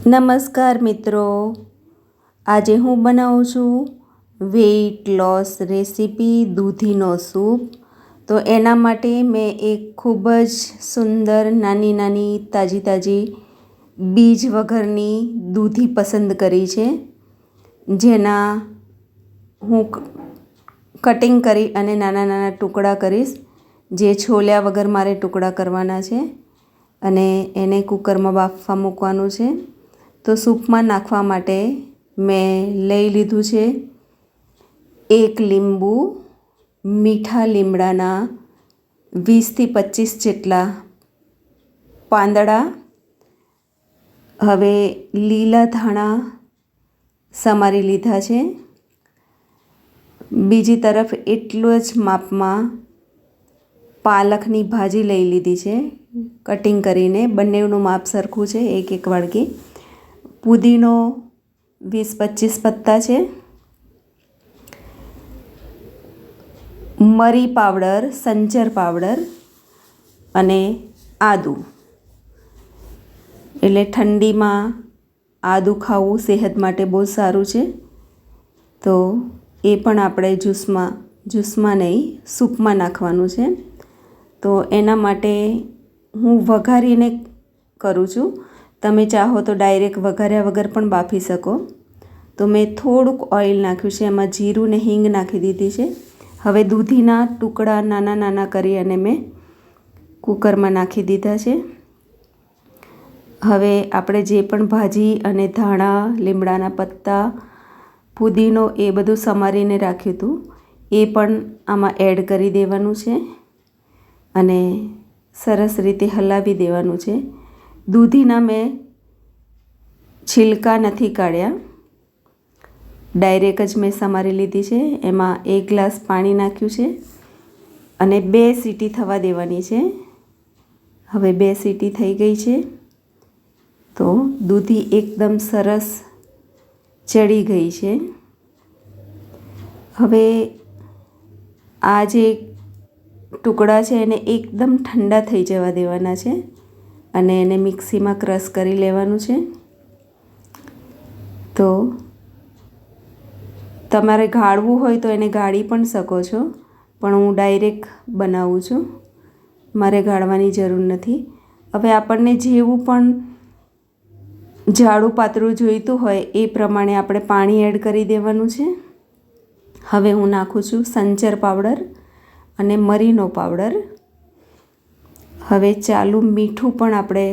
નમસ્કાર મિત્રો, આજે હું બનાવું છું વેઇટ લોસ રેસીપી દૂધીનો સૂપ। તો એના માટે મેં એક ખૂબ જ સુંદર નાની તાજી બીજ વગરની દૂધી પસંદ કરી છે, જેના હું કટિંગ કરી અને નાના ટુકડા કરીશ। જે છોલ્યા વગર મારે ટુકડા કરવાના છે અને એને કુકરમાં બાફવા મૂકવાનું છે। તો સૂપમાં નાખવા માટે મેં લઈ લીધું છે 1 લીંબુ, મીઠા લીમડાના 20થી 25 જેટલા પાંદડા। હવે લીલા ધાણા સમારી લીધા છે। બીજી તરફ એટલું જ માપમાં પાલકની ભાજી લઈ લીધી છે કટિંગ કરીને, બંનેનું માપ સરખું છે, 1 વાડકી। પુદીનો 20-25 પત્તા છે। મરી પાવડર, સંચર પાવડર અને આદું। એટલે ઠંડીમાં આદું ખાવું સેહત માટે બહુ સારું છે, તો એ પણ આપણે જ્યુસમાં નહીં, સૂપમાં નાખવાનું છે। તો એના માટે હું વઘારીને કરું છું। તમે ચાહો તો ડાયરેક્ટ વઘાર્યા વગર પણ બાફી શકો। તો મેં થોડુંક ઓઇલ નાખ્યું છે, એમાં જીરું ને હિંગ નાખી દીધી છે। હવે દૂધીના ટુકડા નાના કરી અને મેં કુકરમાં નાખી દીધા છે। હવે આપણે જે પણ ભાજી અને ધાણા, લીમડાના પત્તા, પુદીનો એ બધું સમારીને રાખ્યું હતું એ પણ આમાં એડ કરી દેવાનું છે અને સરસ રીતે હલાવી દેવાનું છે। દૂધીના મેં છિલકા નથી કાઢ્યા, ડાયરેક્ટ જ મેં સમારી લીધી છે। એમાં 1 ગ્લાસ પાણી નાખ્યું છે અને 2 સીટી થવા દેવાની છે। હવે 2 સીટી થઈ ગઈ છે, તો દૂધી એકદમ સરસ ચડી ગઈ છે। હવે આ જે ટુકડા છે એને એકદમ ઠંડા થઈ જવા દેવાના છે અને એને મિક્સીમાં ક્રશ કરી લેવાનું છે। તો તમારે ગાળવું હોય તો એને ગાળી પણ શકો છો, પણ હું ડાયરેક્ટ બનાવું છું, મારે ગાળવાની જરૂર નથી। હવે આપણને જેવું પણ જાડું પાતળું જોઈતું હોય એ પ્રમાણે આપણે પાણી એડ કરી દેવાનું છે। હવે હું નાખું છું સંચર પાવડર અને મરીનો પાવડર। હવે ચાલુ મીઠું પણ આપણે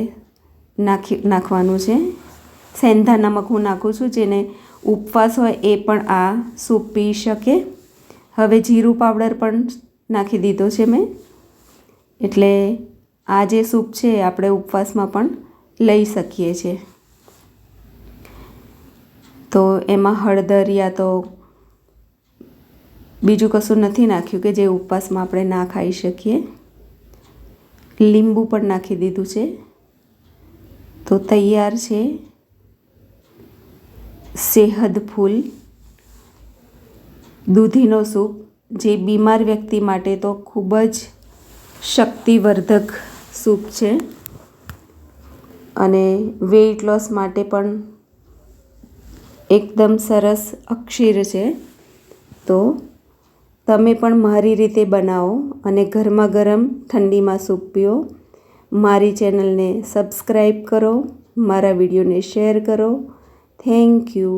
નાખવાનું છે। સેંધા નમક હું નાખું છું, જેને ઉપવાસ હોય એ પણ આ સૂપ પી શકે। હવે જીરું પાવડર પણ નાખી દીધો છે મેં, એટલે આ જે સૂપ છે આપણે ઉપવાસમાં પણ લઈ શકીએ છીએ। તો એમાં હળદર યા તો બીજું કશું નથી નાખ્યું કે જે ઉપવાસમાં આપણે ના ખાઈ શકીએ। લીંબુ પણ નાખી દીધું છે। તો તૈયાર છે સેહદ ફૂલ દૂધીનો સૂપ, જે બીમાર વ્યક્તિ માટે તો ખૂબ જ શક્તિવર્ધક સૂપ છે અને વેઇટ લોસ માટે પણ એકદમ સરસ અક્ષીર છે। તો તમે પણ મારી રીતે બનાવો અને ગરમા ગરમ ઠંડીમાં સૂપ પીઓ। મારી ચેનલને સબસ્ક્રાઈબ કરો, મારા વિડીયોને શેર કરો। Thank you.